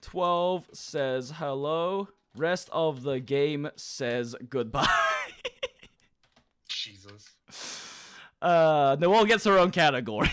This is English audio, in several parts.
12 says hello. Rest of the game says goodbye. Jesus. Noelle gets her own category.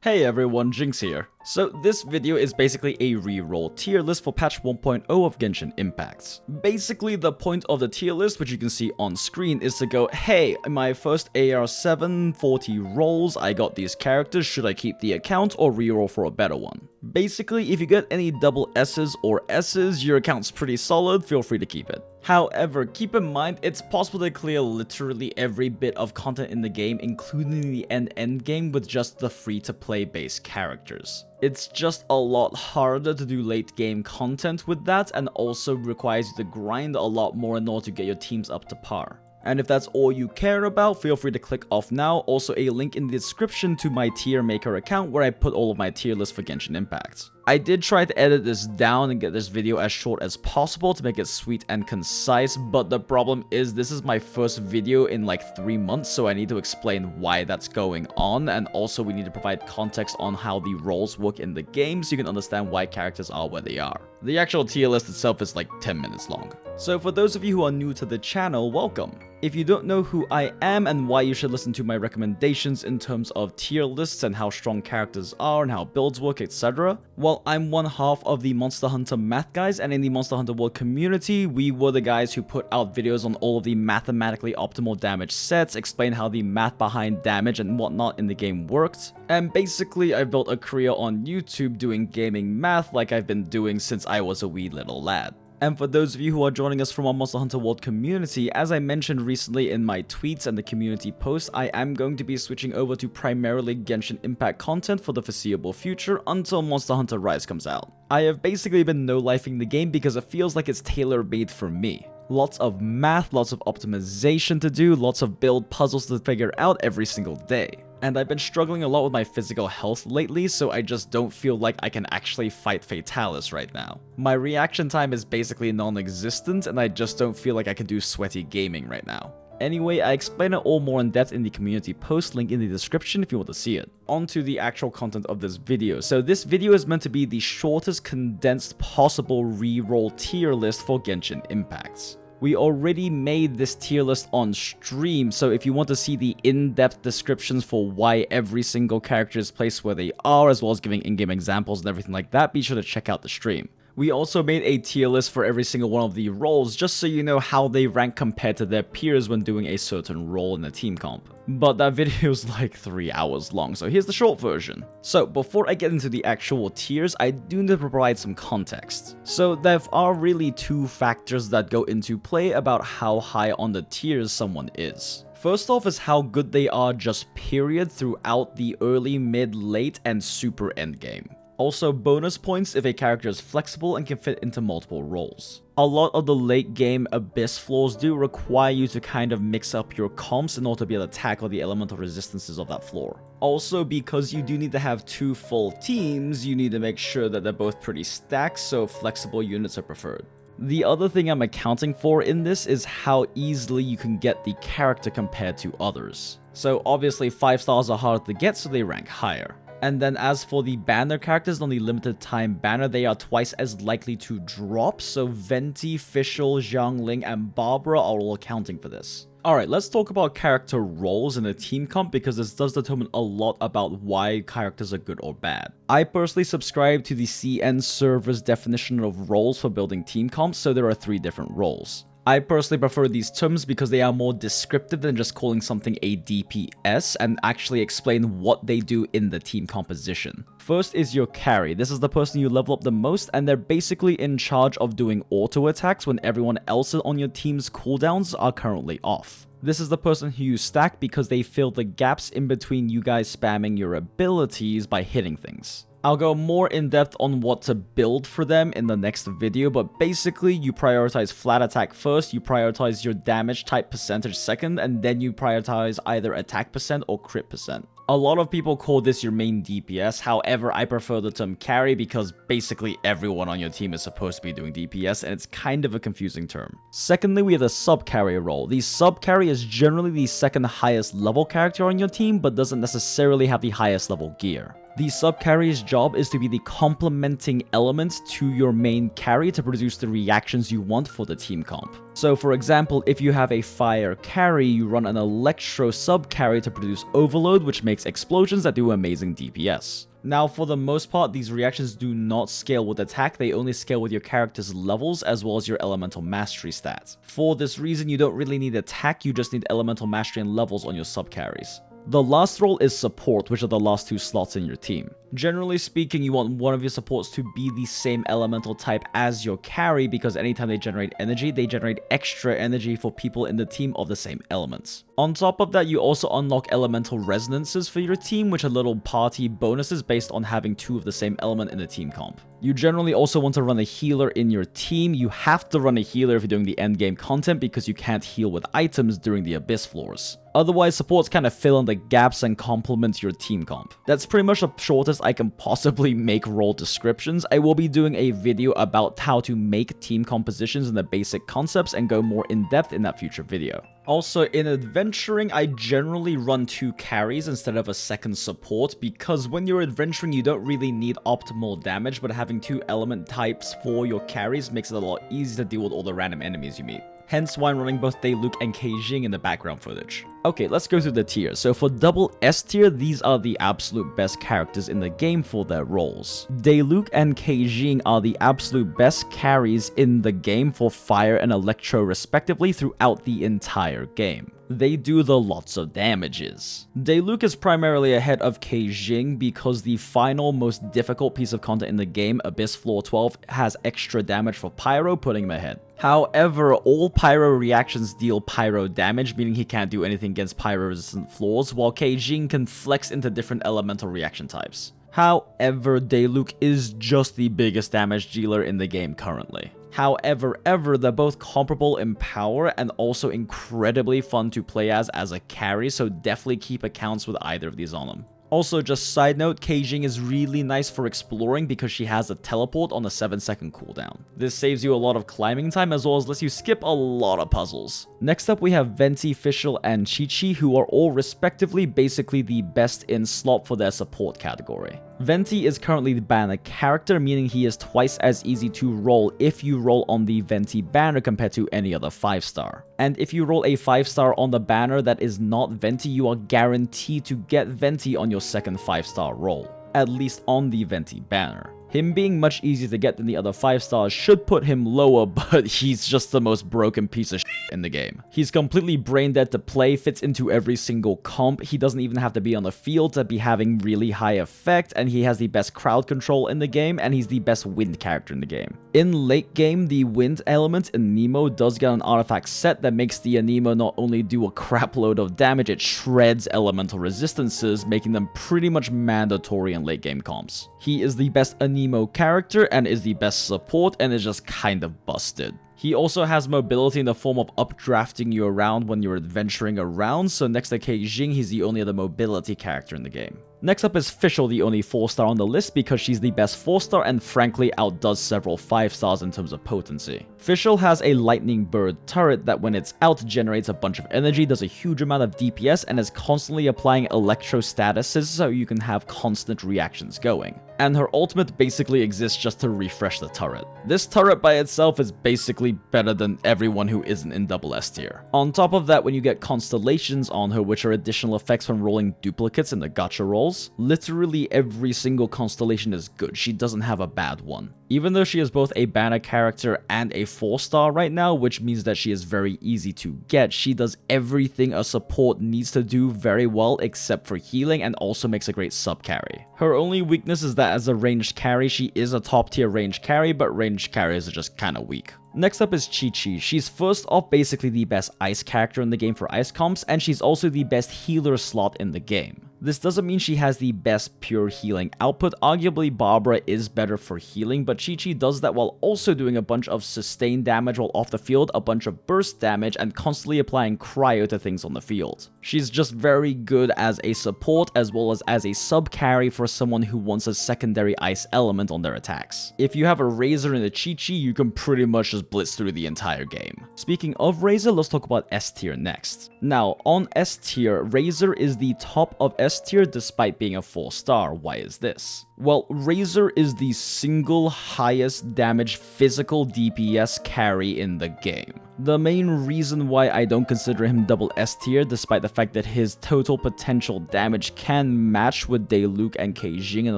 Hey everyone, Jinx here. So this video is basically a reroll tier list for patch 1.0 of Genshin Impact. Basically the point of the tier list, which you can see on screen, is to go, hey, in my first AR7 40 rolls, I got these characters, should I keep the account or reroll for a better one? Basically, if you get any double S's or S's, your account's pretty solid, feel free to keep it. However, keep in mind, it's possible to clear literally every bit of content in the game, including the end game, with just the free-to-play based characters. It's just a lot harder to do late game content with that, and also requires you to grind a lot more in order to get your teams up to par. And if that's all you care about, feel free to click off now. Also a link in the description to my tier maker account where I put all of my tier lists for Genshin Impact. I did try to edit this down and get this video as short as possible to make it sweet and concise, but the problem is this is my first video in like 3 months, so I need to explain why that's going on, and also we need to provide context on how the roles work in the game so you can understand why characters are where they are. The actual tier list itself is like 10 minutes long. So for those of you who are new to the channel, welcome. If you don't know who I am and why you should listen to my recommendations in terms of tier lists and how strong characters are and how builds work, etc., well, I'm one half of the Monster Hunter Math guys, and in the Monster Hunter World community, we were the guys who put out videos on all of the mathematically optimal damage sets, explain how the math behind damage and whatnot in the game worked, and basically I built a career on YouTube doing gaming math like I've been doing since I was a wee little lad. And for those of you who are joining us from our Monster Hunter World community, as I mentioned recently in my tweets and the community post, I am going to be switching over to primarily Genshin Impact content for the foreseeable future until Monster Hunter Rise comes out. I have basically been no-lifing the game because it feels like it's tailor-made for me. Lots of math, lots of optimization to do, lots of build puzzles to figure out every single day. And I've been struggling a lot with my physical health lately, so I just don't feel like I can actually fight Hiatus right now. My reaction time is basically non-existent, and I just don't feel like I can do sweaty gaming right now. Anyway, I explain it all more in depth in the community post, link in the description if you want to see it. On to the actual content of this video. So this video is meant to be the shortest condensed possible reroll tier list for Genshin Impact. We already made this tier list on stream, so if you want to see the in-depth descriptions for why every single character is placed where they are, as well as giving in-game examples and everything like that, be sure to check out the stream. We also made a tier list for every single one of the roles, just so you know how they rank compared to their peers when doing a certain role in a team comp. But that video is like 3 hours long, so here's the short version. So before I get into the actual tiers, I do need to provide some context. So there are really 2 factors that go into play about how high on the tiers someone is. First off is how good they are just period throughout the early, mid, late, and super endgame. Also, bonus points if a character is flexible and can fit into multiple roles. A lot of the late game Abyss floors do require you to kind of mix up your comps in order to be able to tackle the elemental resistances of that floor. Also, because you do need to have 2 full teams, you need to make sure that they're both pretty stacked, so flexible units are preferred. The other thing I'm accounting for in this is how easily you can get the character compared to others. So obviously 5 stars are harder to get, so they rank higher. And then as for the banner characters on the limited time banner, they are twice as likely to drop, so Venti, Fischl, Xiangling, and Barbara are all accounting for this. Alright, let's talk about character roles in a team comp because this does determine a lot about why characters are good or bad. I personally subscribe to the CN server's definition of roles for building team comps, so there are 3 different roles. I personally prefer these terms because they are more descriptive than just calling something a DPS and actually explain what they do in the team composition. First is your carry. This is the person you level up the most, and they're basically in charge of doing auto attacks when everyone else on your team's cooldowns are currently off. This is the person who you stack because they fill the gaps in between you guys spamming your abilities by hitting things. I'll go more in depth on what to build for them in the next video, but basically you prioritize flat attack first, you prioritize your damage type percentage second, and then you prioritize either attack percent or crit percent. A lot of people call this your main DPS, however I prefer the term carry because basically everyone on your team is supposed to be doing DPS and it's kind of a confusing term. Secondly, we have the sub-carry role. The sub-carry is generally the second highest level character on your team but doesn't necessarily have the highest level gear. The sub-carry's job is to be the complementing element to your main carry to produce the reactions you want for the team comp. So for example, if you have a fire carry, you run an electro sub-carry to produce overload, which makes explosions that do amazing DPS. Now, for the most part, these reactions do not scale with attack, they only scale with your character's levels as well as your elemental mastery stats. For this reason, you don't really need attack, you just need elemental mastery and levels on your sub-carries. The last role is support, which are the last 2 slots in your team. Generally speaking, you want one of your supports to be the same elemental type as your carry because anytime they generate energy, they generate extra energy for people in the team of the same elements. On top of that, you also unlock elemental resonances for your team, which are little party bonuses based on having 2 of the same element in the team comp. You generally also want to run a healer in your team. You have to run a healer if you're doing the endgame content because you can't heal with items during the abyss floors. Otherwise, supports kind of fill in the gaps and complement your team comp. That's pretty much the shortest I can possibly make role descriptions. I will be doing a video about how to make team compositions and the basic concepts and go more in depth in that future video. Also, in adventuring, I generally run 2 carries instead of a second support because when you're adventuring, you don't really need optimal damage, but having 2 element types for your carries makes it a lot easier to deal with all the random enemies you meet. Hence why I'm running both Daeluc and Keijing in the background footage. Okay, let's go through the tiers. So for double S tier, these are the absolute best characters in the game for their roles. Daeluc and Keijing are the absolute best carries in the game for fire and electro respectively throughout the entire game. They do the lots of damages. Daeluc is primarily ahead of Keijing because the final most difficult piece of content in the game, Abyss Floor 12, has extra damage for Pyro, putting him ahead. However, all Pyro reactions deal Pyro damage, meaning he can't do anything against Pyro-resistant floors, while Keijing can flex into different elemental reaction types. However, Daeluc is just the biggest damage dealer in the game currently. However, they're both comparable in power and also incredibly fun to play as a carry, so definitely keep accounts with either of these on them. Also, just side note, Keijing is really nice for exploring because she has a teleport on a 7-second cooldown. This saves you a lot of climbing time as well as lets you skip a lot of puzzles. Next up, we have Venti, Fischl, and Qiqi, who are all respectively basically the best in slot for their support category. Venti is currently the banner character, meaning he is twice as easy to roll if you roll on the Venti banner compared to any other 5-star. And if you roll a 5-star on the banner that is not Venti, you are guaranteed to get Venti on your second 5-star roll, at least on the Venti banner. Him being much easier to get than the other 5-stars should put him lower, but he's just the most broken piece of shit in the game. He's completely brain dead to play, fits into every single comp, he doesn't even have to be on the field to be having really high effect, and he has the best crowd control in the game, and he's the best wind character in the game. In late game, the wind element in Nemo does get an artifact set that makes the Anemo not only do a crap load of damage, it shreds elemental resistances, making them pretty much mandatory in late game comps. He is the best Anemo character and is the best support and is just kind of busted. He also has mobility in the form of updrafting you around when you're adventuring around, so next to Keijing, he's the only other mobility character in the game. Next up is Fischl, the only 4-star on the list because she's the best 4-star and frankly outdoes several 5-stars in terms of potency. Fischl has a lightning bird turret that when it's out generates a bunch of energy, does a huge amount of DPS, and is constantly applying electro statuses so you can have constant reactions going. And her ultimate basically exists just to refresh the turret. This turret by itself is basically better than everyone who isn't in double S tier. On top of that, when you get constellations on her, which are additional effects when rolling duplicates in the gacha rolls, literally every single constellation is good. She doesn't have a bad one. Even though she is both a banner character and a 4-star right now, which means that she is very easy to get, she does everything a support needs to do very well except for healing and also makes a great sub carry. Her only weakness is that as a ranged carry, she is a top tier ranged carry, but ranged carries are just kinda weak. Next up is Qiqi. She's first off basically the best ice character in the game for ice comps, and she's also the best healer slot in the game. This doesn't mean she has the best pure healing output. Arguably, Barbara is better for healing, but Qiqi does that while also doing a bunch of sustained damage while off the field, a bunch of burst damage, and constantly applying cryo to things on the field. She's just very good as a support as well as a sub carry for someone who wants a secondary ice element on their attacks. If you have a Razor and a Qiqi, you can pretty much just blitz through the entire game. Speaking of Razor, let's talk about S tier next. Now, on S tier, Razor is the top of S S tier despite being a 4-star. Why is this? Well, Razor is the single highest damage physical DPS carry in the game. The main reason why I don't consider him double S tier, despite the fact that his total potential damage can match with Daeluke and Keijing in a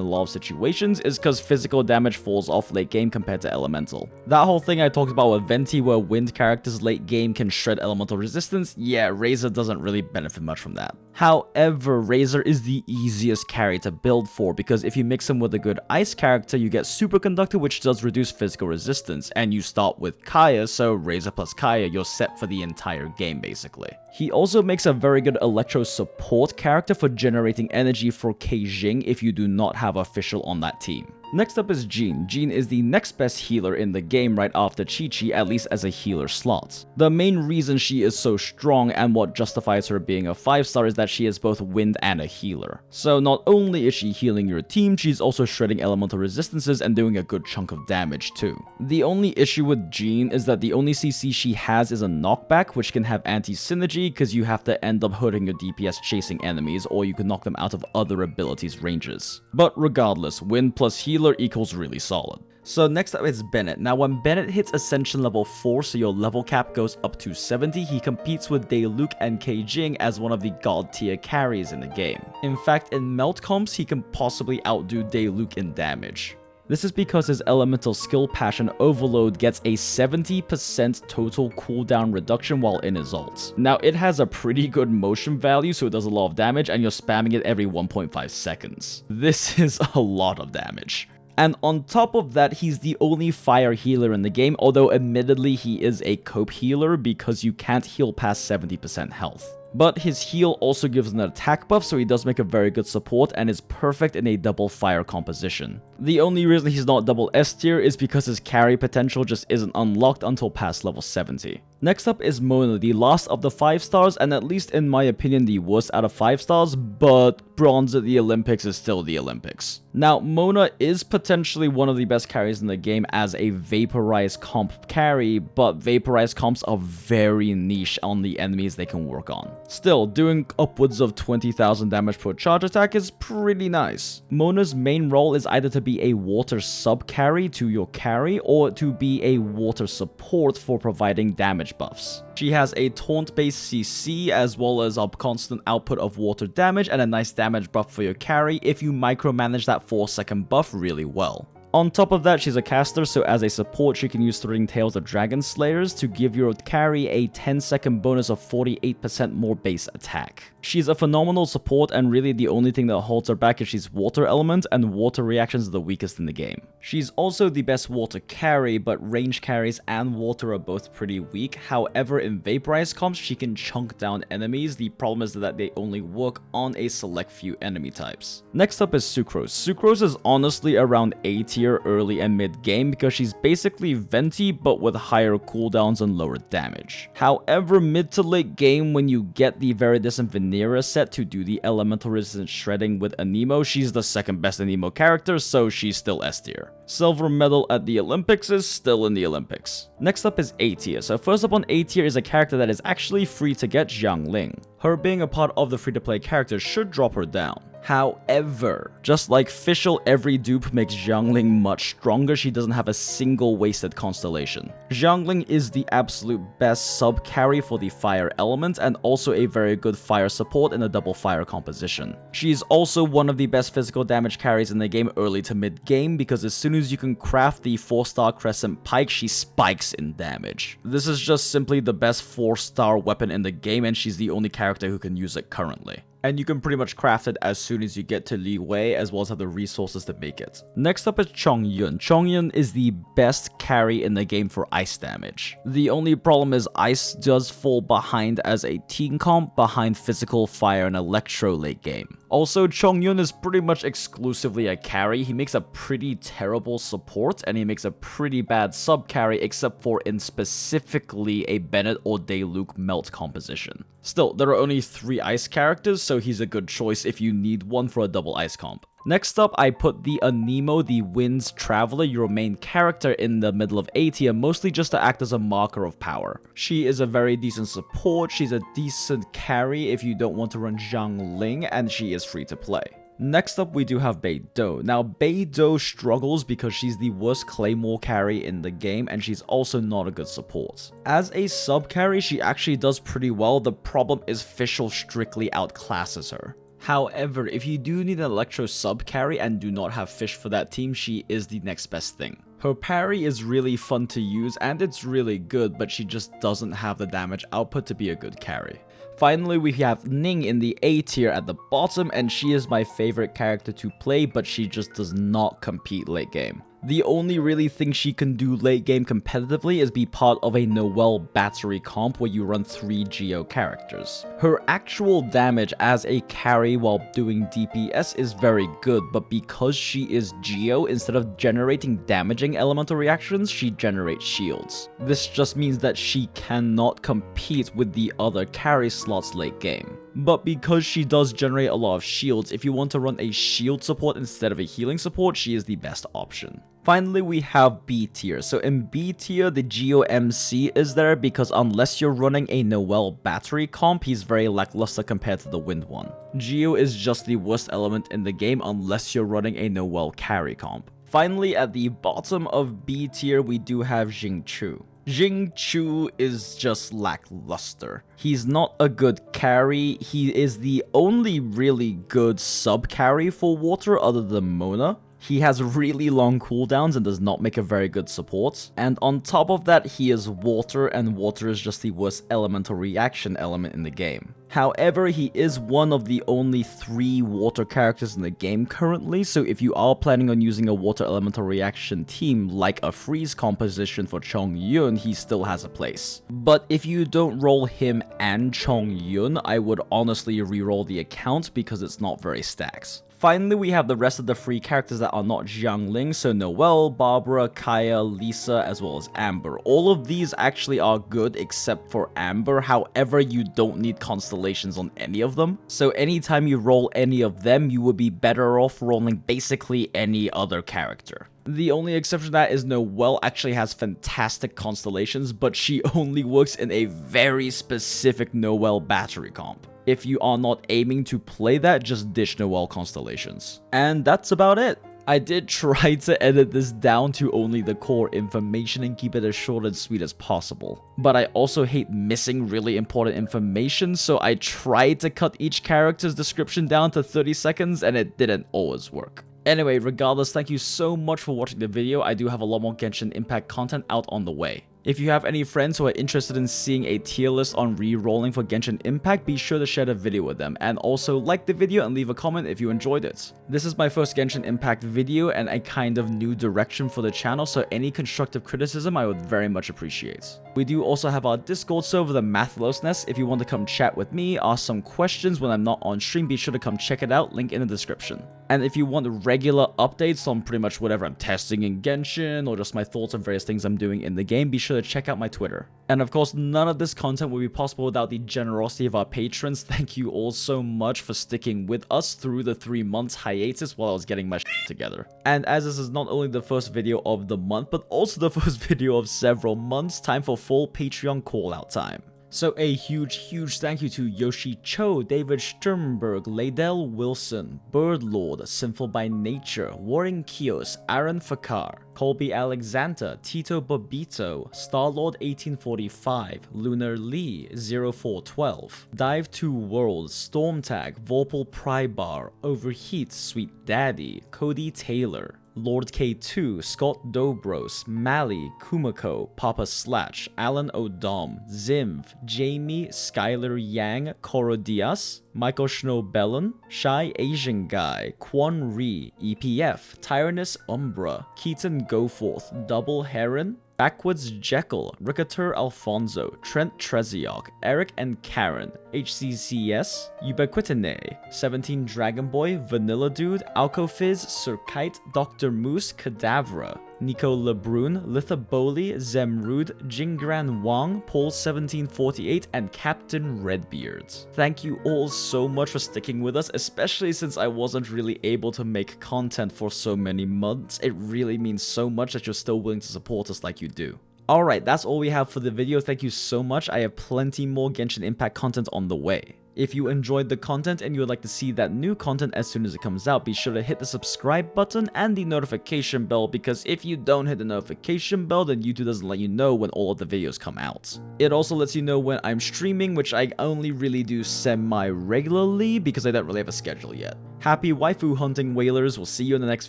lot of situations, is because physical damage falls off late game compared to elemental. That whole thing I talked about with Venti where wind characters late game can shred elemental resistance, yeah, Razor doesn't really benefit much from that. However, Razor is the easiest carry to build for, because if you mix him with a good ice character, you get Superconductor, which does reduce physical resistance, and you start with Kaya, so Razor plus Kaya, you're set for the entire game basically. He also makes a very good Electro support character for generating energy for Keijing if you do not have official on that team. Next up is Jean. Jean is the next best healer in the game right after Chi-Chi, at least as a healer slot. The main reason she is so strong and what justifies her being a 5-star is that she is both wind and a healer. So not only is she healing your team, she's also shredding elemental resistances and doing a good chunk of damage too. The only issue with Jean is that the only CC she has is a knockback, which can have anti-synergy because you have to end up hurting your DPS chasing enemies, or you can knock them out of other abilities ranges. But regardless, wind plus healer equals really solid. So next up is Bennett. Now when Bennett hits Ascension level 4, so your level cap goes up to 70, he competes with Daeluke and Keijing as one of the god tier carries in the game. In fact, in melt comps, he can possibly outdo Daeluke in damage. This is because his elemental skill Passion Overload gets a 70% total cooldown reduction while in his ult. Now it has a pretty good motion value, so it does a lot of damage, and you're spamming it every 1.5 seconds. This is a lot of damage. And on top of that, he's the only fire healer in the game, although admittedly he is a cope healer because you can't heal past 70% health. But his heal also gives an attack buff, so he does make a very good support and is perfect in a double fire composition. The only reason he's not double S tier is because his carry potential just isn't unlocked until past level 70. Next up is Mona, the last of the 5-stars, and at least in my opinion the worst out of 5-stars, but bronze at the Olympics is still the Olympics. Now, Mona is potentially one of the best carries in the game as a vaporized comp carry, but vaporized comps are very niche on the enemies they can work on. Still, doing upwards of 20,000 damage per charge attack is pretty nice. Mona's main role is either to be a water sub carry to your carry, or to be a water support for providing damage buffs. She has a taunt-based CC as well as a constant output of water damage and a nice damage buff for your carry if you micromanage that 4-second buff really well. On top of that, she's a caster, so as a support, she can use Threading Tails of Dragon Slayers to give your carry a 10-second bonus of 48% more base attack. She's a phenomenal support, and really the only thing that holds her back is she's water element, and water reactions are the weakest in the game. She's also the best water carry, but range carries and water are both pretty weak. However, in vaporized comps, she can chunk down enemies. The problem is that they only work on a select few enemy types. Next up is Sucrose. Sucrose is honestly around A tier early and mid game because she's basically Venti but with higher cooldowns and lower damage. However, mid to late game, when you get the Veridis and Venera set to do the elemental resistance shredding with Anemo, she's the second best Anemo character, so she's still S tier. Silver medal at the Olympics is still in the Olympics. Next up is A tier. So first up on A tier is a character that is actually free to get, Xiangling. Her being a part of the free-to-play characters should drop her down. However, just like Fischl, every dupe makes Xiangling much stronger. She doesn't have a single wasted constellation. Xiangling is the absolute best sub carry for the fire element and also a very good fire support in a double fire composition. She is also one of the best physical damage carries in the game early to mid game because as soon as you can craft the 4-star Crescent Pike, she spikes in damage. This is just simply the best 4-star weapon in the game, and she's the only character who can use it currently. And you can pretty much craft it as soon as you get to Li Wei, as well as have the resources to make it. Next up is Chongyun. Chongyun is the best carry in the game for ice damage. The only problem is ice does fall behind as a team comp behind physical, fire, and electro late game. Also, Chongyun is pretty much exclusively a carry. He makes a pretty terrible support, and he makes a pretty bad sub carry, except for in specifically a Bennett or Daeluke melt composition. Still, there are only 3 ice characters, so he's a good choice if you need one for a double ice comp. Next up, I put the Anemo, the Wind's Traveler, your main character, in the middle of A tier, mostly just to act as a marker of power. She is a very decent support, she's a decent carry if you don't want to run Zhang Ling, and she is free to play. Next up, we do have Beidou. Now, Beidou struggles because she's the worst Claymore carry in the game, and she's also not a good support. As a sub carry, she actually does pretty well. The problem is Fischl strictly outclasses her. However, if you do need an Electro sub carry and do not have Fisch for that team, she is the next best thing. Her parry is really fun to use and it's really good, but she just doesn't have the damage output to be a good carry. Finally, we have Ning in the A tier at the bottom, and she is my favorite character to play, but she just does not compete late game. The only really thing she can do late game competitively is be part of a Noelle battery comp where you run 3 Geo characters. Her actual damage as a carry while doing DPS is very good, but because she is Geo, instead of generating damaging elemental reactions, she generates shields. This just means that she cannot compete with the other carry slots late game. But because she does generate a lot of shields, if you want to run a shield support instead of a healing support, she is the best option. Finally, we have B tier. So in B tier, the Geo MC is there because unless you're running a Noelle battery comp, he's very lackluster compared to the Wind one. Geo is just the worst element in the game unless you're running a Noelle carry comp. Finally, at the bottom of B tier, we do have Xingqiu. Xingqiu is just lackluster. He's not a good carry. He is the only really good sub carry for water other than Mona. He has really long cooldowns and does not make a very good support. And on top of that, he is water, and water is just the worst elemental reaction element in the game. However, he is one of the only 3 water characters in the game currently, so if you are planning on using a water elemental reaction team like a freeze composition for Chongyun, he still has a place. But if you don't roll him and Chongyun, I would honestly reroll the account because it's not very stacks. Finally, we have the rest of the free characters that are not Xiangling, so Noelle, Barbara, Kaya, Lisa, as well as Amber. All of these actually are good except for Amber, however, you don't need constellations on any of them. So anytime you roll any of them, you would be better off rolling basically any other character. The only exception to that is Noelle actually has fantastic constellations, but she only works in a very specific Noelle battery comp. If you are not aiming to play that, just ditch Noelle constellations. And that's about it. I did try to edit this down to only the core information and keep it as short and sweet as possible. But I also hate missing really important information, so I tried to cut each character's description down to 30 seconds and it didn't always work. Anyway, regardless, thank you so much for watching the video. I do have a lot more Genshin Impact content out on the way. If you have any friends who are interested in seeing a tier list on re-rolling for Genshin Impact, be sure to share the video with them, and also like the video and leave a comment if you enjoyed it. This is my first Genshin Impact video and a kind of new direction for the channel, so any constructive criticism I would very much appreciate. We do also have our Discord server, the Mathlos Nest. If you want to come chat with me, ask some questions when I'm not on stream, be sure to come check it out, link in the description. And if you want regular updates on pretty much whatever I'm testing in Genshin, or just my thoughts on various things I'm doing in the game, be sure to check out my Twitter. And of course, none of this content would be possible without the generosity of our patrons. Thank you all so much for sticking with us through the 3 months hiatus while I was getting my shit together. And as this is not only the first video of the month, but also the first video of several months, time for full Patreon call-out time. So a huge thank you to Yoshi Cho, David Sternberg, Laydell Wilson, Birdlord, Sinful by Nature, Warren Kios, Aaron Fakar, Colby Alexander, Tito Bobito, Starlord 1845, Lunar Lee 0412, Dive 2 Worlds, Stormtag, Vorpal Prybar, Overheat, Sweet Daddy, Cody Taylor, Lord K2, Scott Dobros, Mally, Kumako, Papa Slatch, Alan O'Dom, Zimv, Jamie, Skylar Yang, Coro Diaz, Michael Schnobellin, Shy Asian Guy, Quan Ri, EPF, Tyrannus Umbra, Keaton Goforth, Double Heron, Backwards Jekyll, Ricketer Alfonso, Trent Treziok, Eric and Karen, HCCS, Ubiquitine, 17 Dragon Boy, Vanilla Dude, Alcofizz, Sir Kite, Dr. Moose, Cadavra, Nico Lebrun, Lithaboli, Zemrud, Jingran Wang, Paul1748, and Captain Redbeard. Thank you all so much for sticking with us, especially since I wasn't really able to make content for so many months. It really means so much that you're still willing to support us like you do. Alright, that's all we have for the video. Thank you so much. I have plenty more Genshin Impact content on the way. If you enjoyed the content and you would like to see that new content as soon as it comes out, be sure to hit the subscribe button and the notification bell, because if you don't hit the notification bell, then YouTube doesn't let you know when all of the videos come out. It also lets you know when I'm streaming, which I only really do semi-regularly because I don't really have a schedule yet. Happy waifu hunting, whalers. We'll see you in the next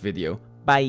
video. Bye!